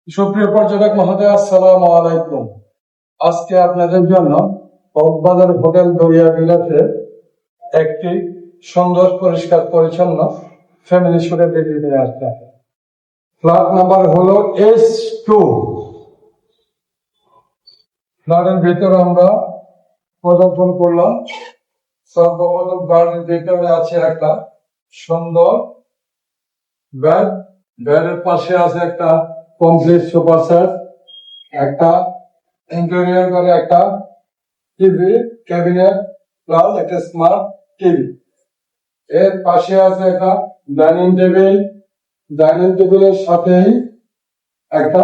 সুপ্রিয় পর্যটক মহোদয়, আসসালামু আলাইকুম। আজকে আপনাদের জন্য কক্সবাজার হোটেল দরিয়া বিলাসে একটি সুন্দর পরিষ্কার পরিচ্ছন্ন ফ্যামিলি সুটের বেডি নিয়ে আসছে। ফ্ল্যাট নাম্বার হলো S2। ফ্ল্যাটের ভিতরে আমরা পদার্পণ করলাম। সর্বপ্রথম ফ্ল্যাটের ভিতরে আছে একটা সুন্দর বেড। বেডের পাশে আছে একটা কমপ্লিট সোফা সেট, একটা ইন্টেরিয়র করে একটা টিভি ক্যাবিনেট প্লাস একটা স্মার্ট টিভি। এর পাশে আছে একটা ডাইনিং টেবিল। ডাইনিং টেবিলের সাথেই একটা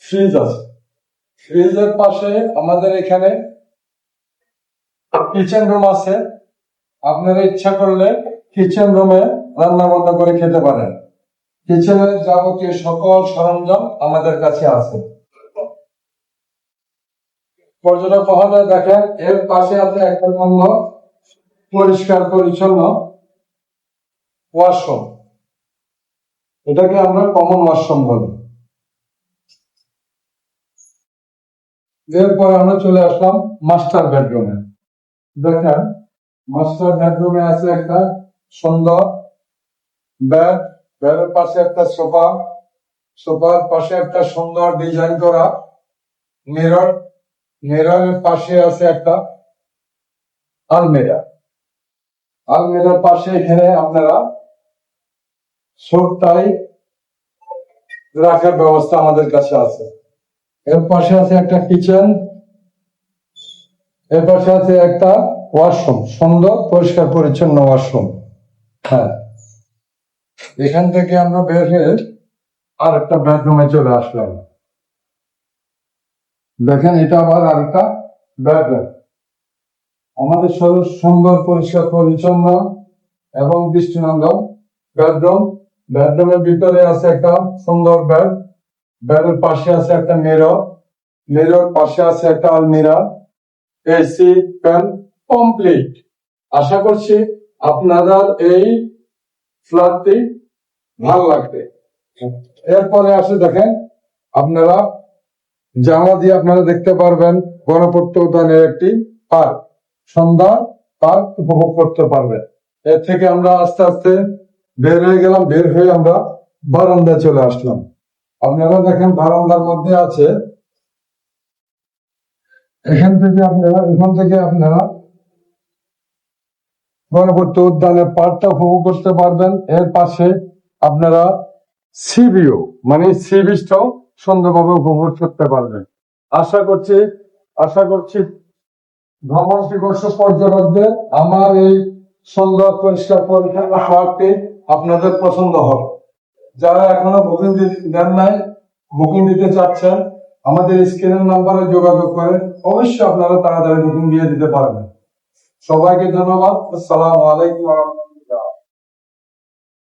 ফ্রিজ আছে। ফ্রিজের পাশে আমাদের এখানে কিচেন রুম আছে। আপনারা ইচ্ছা করলে কিচেন রুমে রান্না বান্না করে খেতে পারেন। কিচেনের যাবতীয় সকল সরঞ্জাম আমাদের কাছে আছে। পর্যটক মহোদয় দেখেন, এর পাশে আছে একটা পরিষ্কার পরিচ্ছন্ন ওয়াশরুম। এটাকে আমরা কমন ওয়াশরুম বলি। এরপরে আমরা চলে আসলাম মাস্টার বেডরুমে। দেখেন, মাস্টার বেডরুমে আছে একটা সুন্দর বেড। বেডের পাশে একটা সোফা। সোফার পাশে একটা সুন্দর ডিজাইন করা মিরর। মিররের পাশে আছে একটা আলমিরা। আলমিরার পাশে এখানে আপনারা সবটাই রাখার ব্যবস্থা আমাদের কাছে আছে। এর পাশে আছে একটা কিচেন। এর পাশে আছে একটা ওয়াশরুম, সুন্দর পরিষ্কার পরিচ্ছন্ন ওয়াশরুম। হ্যাঁ, এখান থেকে আমরা বের হয়ে আর একটা বেডরুমে চলে আসলাম। দেখেন, এটা আবার আর একটা বেডরুম। আমাদের সুন্দর পরিষ্কার পরিচ্ছন্ন এবং দৃষ্টিনন্দন বেডরুম। বেডরুমের ভিতরে আছে একটা সুন্দর বেড। বেডের পাশে আছে একটা মিরর। মিরর পাশে আছে একটা আলমিরা, এসি, ফ্যান কমপ্লিট। আশা করছি আপনারা এই ফ্ল্যাটটি ভালো লাগবে। এরপরে আসে দেখেন, আপনারা জানলা দিয়ে আপনারা দেখতে পারবেন গণপূর্ত উদ্যানের একটি পার্ক। সন্ধ্যা পার্ক উপভোগ করতে পারবেন। এর থেকে আমরা আস্তে আস্তে বের হয়ে গেলাম। বের হয়ে আমরা বারান্দায় চলে আসলাম। আপনারা দেখেন, বারান্দার মধ্যে আছে, এখান থেকে আপনারা গণপূর্ত উদ্যানের পার্কটা উপভোগ করতে পারবেন। এর পাশে আপনারা সি ভিউ মানে সি বিচটাও সুন্দরভাবে উপভোগ করতে পারবেন। আশা করছি ভ্রমণ পিপাসু পর্যটকদের আমার এই সুন্দর পরিষ্কার পরিচ্ছন্ন পার্কটি আপনাদের পছন্দ হবে। যারা এখনো বুকিং দেন নাই, বুকিং দিতে চাচ্ছেন, আমাদের স্ক্রিনের নাম্বারে যোগাযোগ করে অবশ্যই আপনারা তাড়াতাড়ি বুকিং দিয়ে দিতে পারবেন। সবাইকে ধন্যবাদ। আসসালামু আলাইকুম।